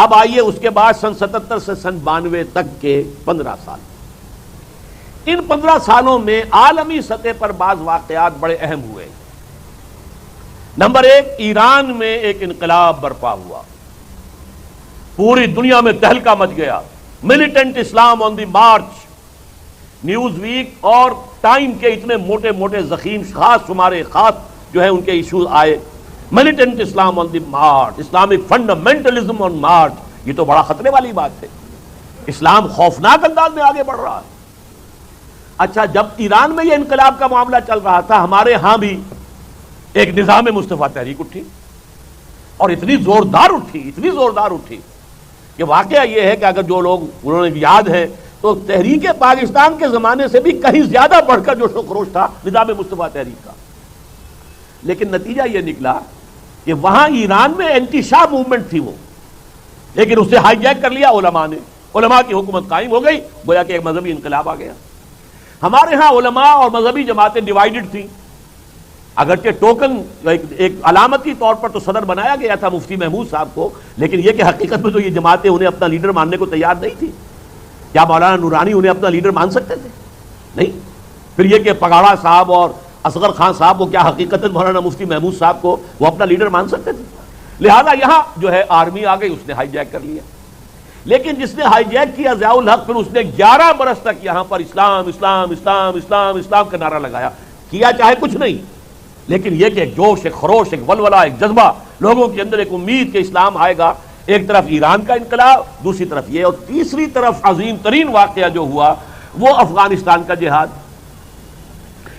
اب آئیے اس کے بعد سن 77 سے سن 92 تک کے 15 سال، ان 15 سالوں میں عالمی سطح پر بعض واقعات بڑے اہم ہوئے۔ نمبر ایک، ایران میں ایک انقلاب برپا ہوا، پوری دنیا میں تہلکہ مچ گیا، ملیٹنٹ اسلام آن دی مارچ۔ نیوز ویک اور ٹائم کے اتنے موٹے موٹے ضخیم خاص شمارے خاص جو ہے ان کے ایشوز آئے، ملیٹنٹ اسلام آن دی مارچ، اسلامک فنڈامنٹلزم آن مارچ۔ یہ تو بڑا خطرے والی بات ہے، اسلام خوفناک انداز میں آگے بڑھ رہا ہے۔ اچھا، جب ایران میں یہ انقلاب کا معاملہ چل رہا تھا، ہمارے ہاں بھی ایک نظام مصطفیٰ تحریک اٹھی، اور اتنی زوردار اٹھی کہ واقعہ یہ ہے کہ اگر جو لوگ انہوں نے یاد ہے تو تحریک پاکستان کے زمانے سے بھی کہیں زیادہ بڑھ کر جو خروش تھا نظام مصطفیٰ تحریک کا۔ لیکن نتیجہ یہ نکلا کہ وہاں ایران میں اینٹی شاہ موومنٹ تھی وہ، لیکن اسے ہائی جیک کر لیا علماء نے، علماء کی حکومت قائم ہو گئی، گویا کہ ایک مذہبی انقلاب آ گیا۔ ہمارے ہاں علماء اور مذہبی جماعتیں ڈیوائیڈڈ تھیں، اگرچہ ٹوکن ایک علامتی طور پر تو صدر بنایا گیا تھا مفتی محمود صاحب کو، لیکن یہ کہ حقیقت میں تو یہ جماعتیں انہیں اپنا لیڈر ماننے کو تیار نہیں تھی۔ کیا مولانا نورانی انہیں اپنا لیڈر مان سکتے تھے؟ نہیں۔ پھر یہ کہ پگاڑا صاحب اور اصغر خان صاحب کو کیا حقیقت مولانا مفتی محمود صاحب کو وہ اپنا لیڈر مان سکتے تھے؟ لہذا یہاں جو ہے آرمی آ گئی، اس نے ہائی جیک کر لیا۔ لیکن جس نے ہائی جیک کیا ضیاء الحق، پھر اس نے 11 برس تک یہاں پر اسلام اسلام اسلام اسلام اسلام کا نعرہ لگایا، کیا چاہے کچھ نہیں، لیکن یہ کہ ایک جوش، ایک خروش، ایک ولولہ، ایک جذبہ، لوگوں کے اندر ایک امید کہ اسلام آئے گا۔ ایک طرف ایران کا انقلاب، دوسری طرف یہ، اور تیسری طرف عظیم ترین واقعہ جو ہوا وہ افغانستان کا جہاد۔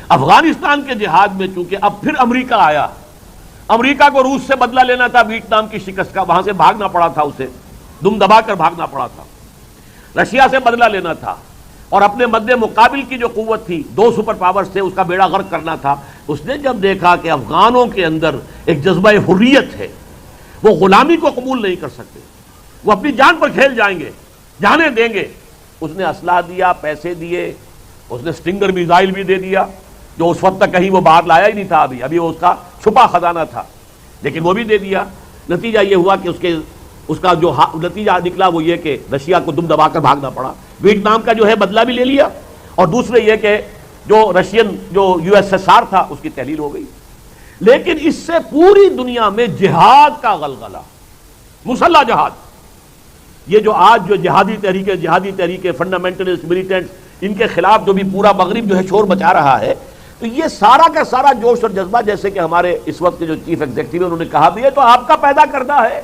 افغانستان کے جہاد میں چونکہ اب پھر امریکہ آیا، امریکہ کو روس سے بدلہ لینا تھا ویتنام کی شکست کا، وہاں سے بھاگنا پڑا تھا، اسے دم دبا کر بھاگنا پڑا تھا، رشیا سے بدلہ لینا تھا، اور اپنے مد مقابل کی جو قوت تھی، 2 سپر پاورز تھے، اس کا بیڑا غرق کرنا تھا۔ اس نے جب دیکھا کہ افغانوں کے اندر ایک جذبہ حریت ہے، وہ غلامی کو قبول نہیں کر سکتے، وہ اپنی جان پر کھیل جائیں گے، جانیں دیں گے، اس نے اسلحہ دیا، پیسے دیے، اس نے سٹنگر میزائل بھی دے دیا، جو اس وقت تک کہیں وہ باہر لایا ہی نہیں تھا، ابھی وہ اس کا چھپا خزانہ تھا، لیکن وہ بھی دے دیا۔ نتیجہ یہ ہوا کہ اس کا جو نتیجہ نکلا وہ یہ کہ رشیا کو دم دبا کر بھاگنا پڑا، ویتنام کا جو ہے بدلہ بھی لے لیا، اور دوسرے یہ کہ جو رشین جو USSR تھا اس کی تحلیل ہو گئی۔ لیکن اس سے پوری دنیا میں جہاد کا غلغلہ، مسلح جہاد، یہ جو آج جو جہادی تحریک فنڈامنٹلسٹ ملیٹنٹس، ان کے خلاف جو بھی پورا مغرب جو ہے شور مچا رہا ہے، تو یہ سارا کا سارا جوش اور جذبہ، جیسے کہ ہمارے اس وقت کے جو چیف ایگزیکٹو ہیں انہوں نے کہا بھی ہے، تو آپ کا پیدا کردہ ہے۔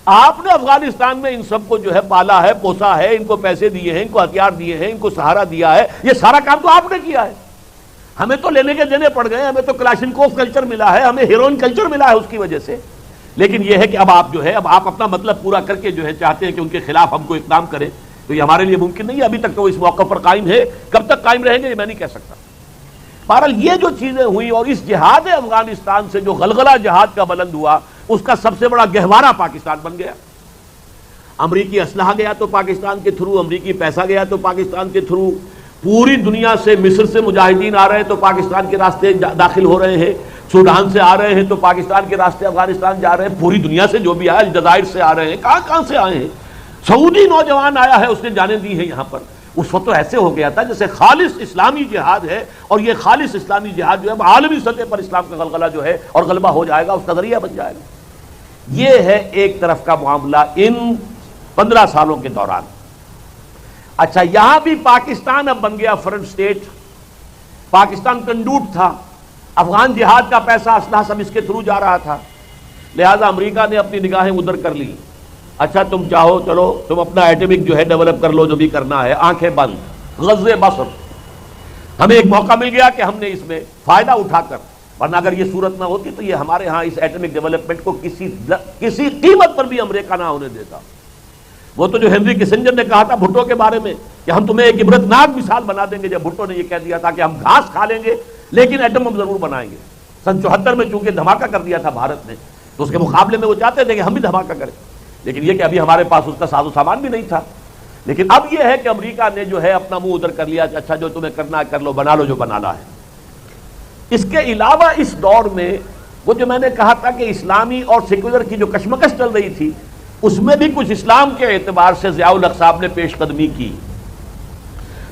آپ نے افغانستان میں ان سب کو جو ہے پالا ہے، پوسا ہے، ان کو پیسے دیے ہیں، ان کو ہتھیار دیے ہیں، ان کو سہارا دیا ہے، یہ سارا کام تو آپ نے کیا ہے۔ ہمیں تو لینے کے دینے پڑ گئے، ہمیں تو کلاشنکوف کلچر ملا ہے، ہمیں ہیروئن کلچر ملا ہے اس کی وجہ سے، لیکن یہ ہے کہ اب آپ جو ہے اب آپ اپنا مطلب پورا کر کے جو ہے چاہتے ہیں کہ ان کے خلاف ہم کو اقدام کریں، تو یہ ہمارے لیے ممکن نہیں ہے۔ ابھی تک تو اس موقع پر قائم ہے، کب تک قائم رہیں گے یہ میں نہیں کہہ سکتا۔ بہرحال یہ جو چیزیں ہوئی اور اس جہاد افغانستان سے جو غلغلہ جہاد کا بلند ہوا، اس کا سب سے بڑا گہوارہ پاکستان بن گیا۔ امریکی اسلحہ گیا تو پاکستان کے تھرو، امریکی پیسہ گیا تو پاکستان کے تھرو، پوری دنیا سے مصر سے مجاہدین آ رہے ہیں تو پاکستان کے راستے داخل ہو رہے ہیں، سوڈان سے آ رہے ہیں تو پاکستان کے راستے افغانستان جا رہے ہیں، پوری دنیا سے جو بھی آیا، الجزائر سے آ رہے ہیں، کہاں سے آئے ہیں، سعودی نوجوان آیا ہے، اس نے جانیں دی ہے یہاں پر۔ اس وقت تو ایسے ہو گیا تھا جیسے خالص اسلامی جہاد ہے، اور یہ خالص اسلامی جہاد جو ہے عالمی سطح پر اسلام کا غلغلہ جو ہے اور غلبہ ہو جائے گا، اس کا ذریعہ بن جائے گا۔ یہ ہے ایک طرف کا معاملہ ان 15 سالوں کے دوران۔ اچھا، یہاں بھی پاکستان اب بن گیا فرنٹ سٹیٹ، پاکستان کنڈوٹ تھا، افغان جہاد کا پیسہ اسلحہ سب اس کے تھرو جا رہا تھا، لہذا امریکہ نے اپنی نگاہیں ادھر کر لی۔ اچھا تم چاہو چلو تم اپنا ایٹمک جو ہے ڈیولپ کر لو، جو بھی کرنا ہے، آنکھیں بند، غزِ بصر۔ ہمیں ایک موقع مل گیا کہ ہم نے اس میں فائدہ اٹھا کر، ورنہ اگر یہ صورت نہ ہوتی تو یہ ہمارے ہاں اس ایٹمک ڈیولپمنٹ کو کسی قیمت پر بھی امریکہ نہ ہونے دیتا۔ وہ تو جو ہنری کسنجر نے کہا تھا بھٹو کے بارے میں کہ ہم تمہیں ایک عبرتناک مثال بنا دیں گے، جب بھٹو نے یہ کہہ دیا تھا کہ ہم گھاس کھا لیں گے لیکن ایٹم ہم ضرور بنائیں گے۔ سن 74 میں چونکہ دھماکہ کر دیا تھا بھارت نے، تو اس کے مقابلے میں وہ چاہتے تھے کہ ہم بھی دھماکہ کریں، لیکن یہ کہ ابھی ہمارے پاس اس کا ساز و سامان بھی نہیں تھا۔ لیکن اب یہ ہے کہ امریکہ نے جو ہے اپنا منہ ادھر کر لیا کہ اچھا جو تمہیں کرنا ہے کر لو، بنا لو جو بنانا ہے۔ اس کے علاوہ اس دور میں وہ جو میں نے کہا تھا کہ اسلامی اور سیکولر کی جو کشمکش چل رہی تھی، اس میں بھی کچھ اسلام کے اعتبار سے ضیاء الحق صاحب نے پیش قدمی کی۔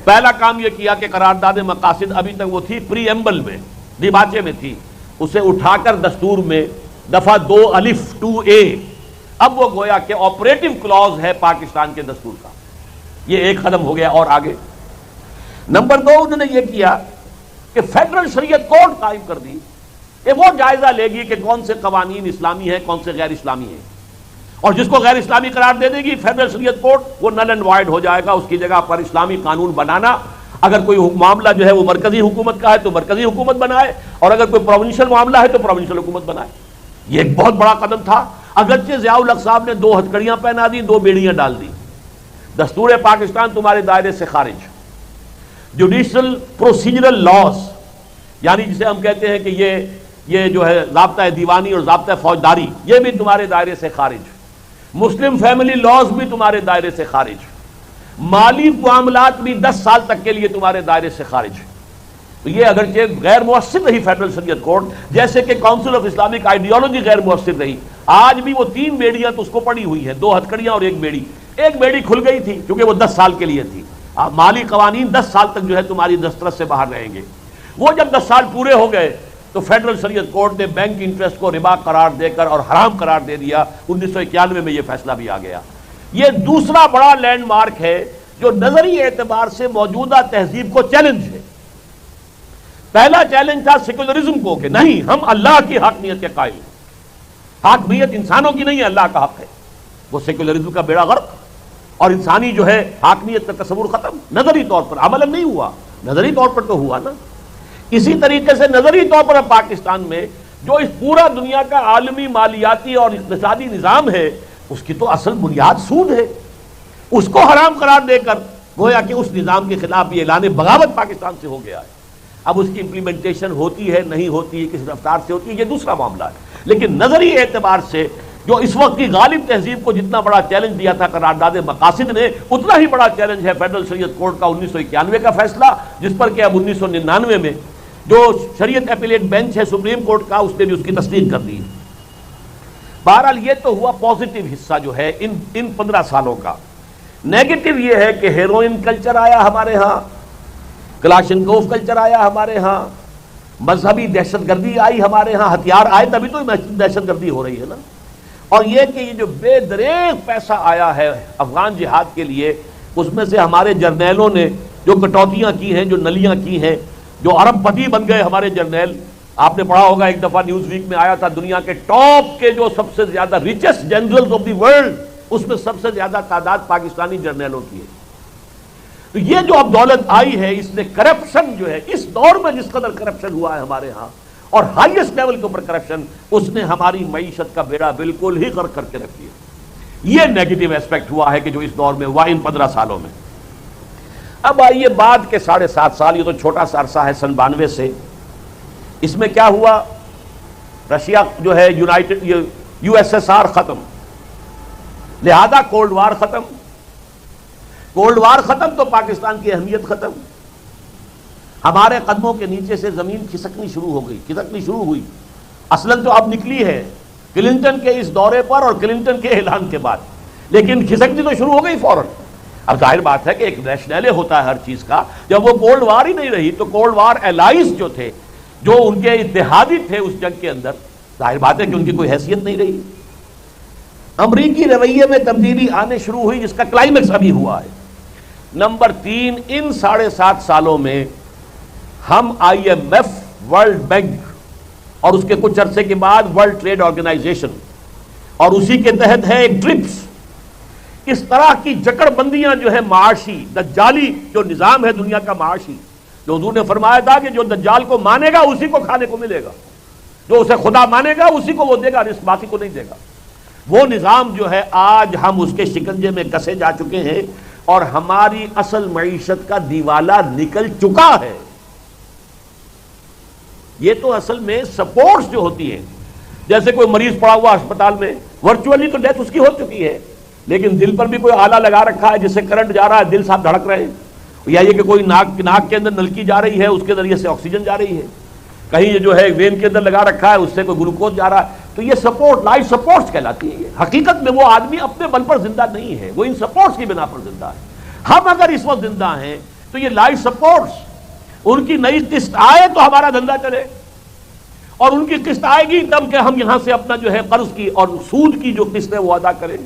پہلا کام یہ کیا کہ قرارداد مقاصد ابھی تک وہ تھی پری ایمبل میں، دیباچے میں تھی، اسے اٹھا کر دستور میں دفعہ 2(2)(a) اب وہ گویا کہ آپریٹو کلوز ہے پاکستان کے دستور کا، یہ ایک قدم ہو گیا۔ اور آگے نمبر 2 انہوں نے یہ کیا کہ فیڈرل شریعت کورٹ قائم کر دی کہ وہ جائزہ لے گی کہ کون سے قوانین اسلامی ہیں کون سے غیر اسلامی ہیں، اور جس کو غیر اسلامی قرار دے دے گی فیڈرل شریعت کورٹ وہ نل اینڈ وائڈ ہو جائے گا، اس کی جگہ پر اسلامی قانون بنانا۔ اگر کوئی معاملہ جو ہے وہ مرکزی حکومت کا ہے تو مرکزی حکومت بنائے، اور اگر کوئی پروونشل معاملہ ہے تو پروونشل حکومت بنائے۔ یہ ایک بہت بڑا قدم تھا، اگرچہ ضیاء الحق صاحب نے 2 ہتھکڑیاں پہنا دی، 2 بیڑیاں ڈال دی۔ دستور پاکستان تمہارے دائرے سے خارج، جوڈیشل پروسیجرل لاز یعنی جسے ہم کہتے ہیں کہ یہ جو ہے ضابطہ دیوانی اور ضابطہ فوجداری، یہ بھی تمہارے دائرے سے خارج، مسلم فیملی لاز بھی تمہارے دائرے سے خارج، مالی معاملات بھی 10 سال تک کے لیے تمہارے دائرے سے خارج۔ تو یہ اگرچہ غیر مؤثر رہی فیڈرل شریعت کورٹ، جیسے کہ کونسل آف اسلامک آئیڈیالوجی غیر مؤثر رہی، آج بھی وہ 3 بیڑیاں تو اس کو پڑی ہوئی ہیں، 2 ہتھکڑیاں اور 1 بیڑی۔ ایک بیڑی کھل گئی تھی کیونکہ وہ 10 سال کے لیے تھی، مالی قوانین 10 سال تک جو ہے تمہاری دسترس سے باہر رہیں گے۔ وہ جب 10 سال پورے ہو گئے تو فیڈرل شریعت کورٹ نے بینک انٹرسٹ کو ربا قرار دے کر اور حرام قرار دے دیا۔ 1991 میں یہ فیصلہ بھی آ گیا۔ یہ دوسرا بڑا لینڈ مارک ہے جو نظری اعتبار سے موجودہ تہذیب کو چیلنج ہے۔ پہلا چیلنج تھا سیکولرزم کو کہ نہیں، ہم اللہ کی حاکمیت کے قائل ہیں، حاکمیت انسانوں کی نہیں ہے، اللہ کا حق ہے۔ وہ سیکولرزم کا بیڑا غرق اور انسانی جو ہے حاکمیت کا تصور ختم، نظری طور پر عمل نہیں ہوا، نظری طور پر تو ہوا نا۔ اسی طریقے سے نظری طور پر اب پاکستان میں جو اس پورا دنیا کا عالمی مالیاتی اور اقتصادی نظام ہے اس کی تو اصل بنیاد سود ہے، اس کو حرام قرار دے کر گویا کہ اس نظام کے خلاف بھی اعلان بغاوت پاکستان سے ہو گیا ہے۔ اب اس کی امپلیمنٹیشن ہوتی ہے نہیں ہوتی ہے، کس رفتار سے ہوتی ہے، یہ دوسرا معاملہ ہے۔ لیکن نظری اعتبار سے جو اس وقت کی غالب تہذیب کو جتنا بڑا چیلنج دیا تھا قرارداد مقاصد نے، اتنا ہی بڑا چیلنج ہے فیڈرل شریعت کورٹ کا 1991 کا فیصلہ، جس پر کہ اب 1999 میں جو شریعت اپیلیٹ بینچ ہے سپریم کورٹ کا، اس نے بھی اس کی تصدیق کر دی۔ بہرحال یہ تو ہوا پازیٹیو حصہ جو ہے ان 15 سالوں کا۔ نیگیٹو یہ ہے کہ ہیروئن کلچر آیا ہمارے ہاں، کلاشنکوف کلچر آیا ہمارے ہاں، مذہبی دہشت گردی آئی ہمارے ہاں، ہتھیار آئے تبھی تو دہشت گردی ہو رہی ہے نا۔ اور یہ کہ یہ جو بے دریغ پیسہ آیا ہے افغان جہاد کے لیے، اس میں سے ہمارے جرنیلوں نے جو کٹوتیاں کی ہیں، جو نلیاں کی ہیں، جو ارب پتی بن گئے ہمارے جرنیل۔ آپ نے پڑھا ہوگا ایک دفعہ نیوز ویک میں آیا تھا، دنیا کے ٹاپ کے جو سب سے زیادہ richest generals of the world, اس میں سب سے زیادہ تعداد پاکستانی جرنیلوں کی ہے۔ تو یہ جو اب دولت آئی ہے، اس نے کرپشن جو ہے اس دور میں جس قدر کرپشن ہوا ہے ہمارے ہاں، اور ہائیسٹ لیول کے اوپر کرپشن، اس نے ہماری معیشت کا بیڑا بالکل ہی غرق کر کے رکھ دیا۔ یہ نیگیٹو ایسپیکٹ ہوا ہے کہ جو اس دور میں ہوا ان 15 سالوں میں۔ اب آئیے بعد کے 7.5 سال، یہ تو چھوٹا سا عرصہ ہے سن 92 سے، اس میں کیا ہوا؟ رشیا جو ہے USSR ختم، لہذا کولڈ وار ختم۔ کولڈ وار ختم تو پاکستان کی اہمیت ختم، ہمارے قدموں کے نیچے سے زمین کھسکنی شروع ہوئی۔ اصلاً تو اب نکلی ہے کلنٹن کے اس دورے پر اور کلنٹن کے اعلان کے بعد، لیکن کھسکنی تو شروع ہو گئی فوراً۔ اب ظاہر بات ہے کہ ایک ریشنل ہوتا ہے ہر چیز کا، جب وہ کولڈ وار ہی نہیں رہی تو کولڈ وار الائز جو تھے، جو ان کے اتحادی تھے اس جنگ کے اندر، ظاہر بات ہے کہ ان کی کوئی حیثیت نہیں رہی۔ امریکی رویے میں تبدیلی آنے شروع ہوئی، جس کا کلائمیکس ابھی ہوا ہے۔ نمبر 3، ان 7.5 سالوں میں ہم IMF، ورلڈ بینک اور اس کے کچھ عرصے کے بعد ورلڈ ٹریڈ آرگنائزیشن، اور اسی کے تحت ہے ایک ٹرپس، اس طرح کی جکڑ بندیاں جو ہے معاشی دجالی جو نظام ہے دنیا کا معاشی، جو حضور نے فرمایا تھا کہ جو دجال کو مانے گا اسی کو کھانے کو ملے گا، جو اسے خدا مانے گا اسی کو وہ دے گا، رزق باقی کو نہیں دے گا۔ وہ نظام جو ہے آج ہم اس کے شکنجے میں کسے جا چکے ہیں، اور ہماری اصل معیشت کا دیوالا نکل چکا ہے۔ یہ تو اصل میں سپورٹس جو ہوتی ہیں، جیسے کوئی مریض پڑا ہوا اسپتال میں، ورچولی تو ڈیتھ اس کی ہو چکی ہے، لیکن دل پر بھی کوئی آلہ لگا رکھا ہے جس سے کرنٹ جا رہا ہے، دل صاحب دھڑک رہے ہیں، یا یہ کہ کوئی ناک کے اندر نلکی جا رہی ہے، اس کے ذریعے سے آکسیجن جا رہی ہے، کہیں یہ جو ہے وین کے اندر لگا رکھا ہے، اس سے کوئی گلوکوز جا رہا ہے۔ تو یہ سپورٹ، لائف سپورٹس کہلاتی ہے. حقیقت میں وہ آدمی اپنے بل پر زندہ نہیں ہے، وہ ان سپورٹس کی بنا پر زندہ ہے. ہم اگر اس وقت زندہ ہیں تو یہ لائف سپورٹس، ان کی نئی قسط آئے تو ہمارا دھندا چلے، اور ان کی قسط آئے گی تب کہ ہم یہاں سے اپنا جو ہے قرض کی اور سود کی جو قسط ہے وہ ادا کریں گے.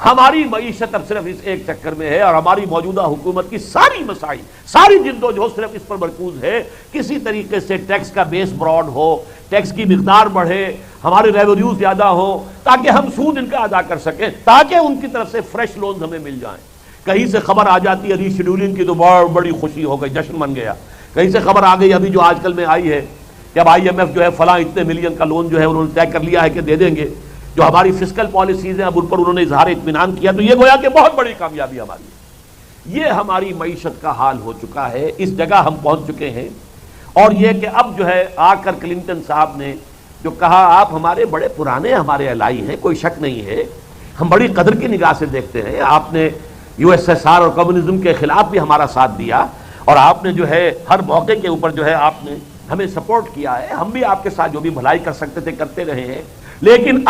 ہماری معیشت اب صرف اس ایک چکر میں ہے، اور ہماری موجودہ حکومت کی ساری مسائل، ساری جد و جہد صرف اس پر مرکوز ہے کسی طریقے سے ٹیکس کا بیس براڈ ہو، ٹیکس کی مقدار بڑھے، ہمارے ریونیو زیادہ ہو، تاکہ ہم سود ان کا ادا کر سکیں، تاکہ ان کی طرف سے فریش لونز ہمیں مل جائیں. کہیں سے خبر آ جاتی ہے ری شیڈولنگ کی تو بہت بڑی خوشی ہو گئی، جشن بن گیا. کہیں سے خبر آ گئی ابھی جو آج کل میں آئی ہے کہ اب آئی ایم ایف جو ہے فلاں اتنے ملین کا لون جو ہے انہوں نے طے کر لیا ہے کہ دے دیں گے. جو ہماری فسکل پالیسیز ہیں اب ان پر انہوں نے اظہار اطمینان کیا، تو یہ گویا کہ بہت بڑی کامیابی ہماری ہے. یہ ہماری معیشت کا حال ہو چکا ہے، اس جگہ ہم پہنچ چکے ہیں. اور یہ کہ اب جو ہے آ کر کلنٹن صاحب نے جو کہا آپ ہمارے بڑے پرانے ہمارے الائی ہیں، کوئی شک نہیں ہے، ہم بڑی قدر کی نگاہ سے دیکھتے ہیں. آپ نے یو ایس ایس آر اور کمیونزم کے خلاف بھی ہمارا ساتھ دیا، اور آپ نے جو ہے ہر موقع کے اوپر جو ہے آپ نے ہمیں سپورٹ کیا ہے. ہم بھی آپ کے ساتھ جو بھی بھلائی کر سکتے تھے کرتے رہے ہیں. لیکن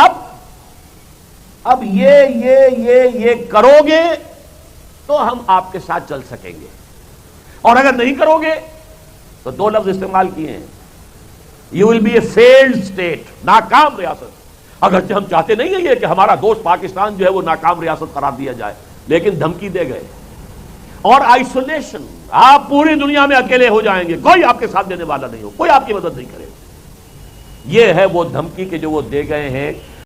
اب یہ کرو گے تو ہم آپ کے ساتھ چل سکیں گے، اور اگر نہیں کرو گے تو دو لفظ استعمال کیے ہیں، you will be a failed state, ناکام ریاست. اگرچہ ہم چاہتے نہیں ہیں یہ کہ ہمارا دوست پاکستان جو ہے وہ ناکام ریاست قرار دیا جائے، لیکن دھمکی دے گئے. اور آئسولیشن، آپ پوری دنیا میں اکیلے ہو جائیں گے، کوئی آپ کے ساتھ دینے والا نہیں ہو، کوئی آپ کی مدد نہیں کرے. یہ ہے وہ دھمکی کہ جو وہ دے گئے ہیں.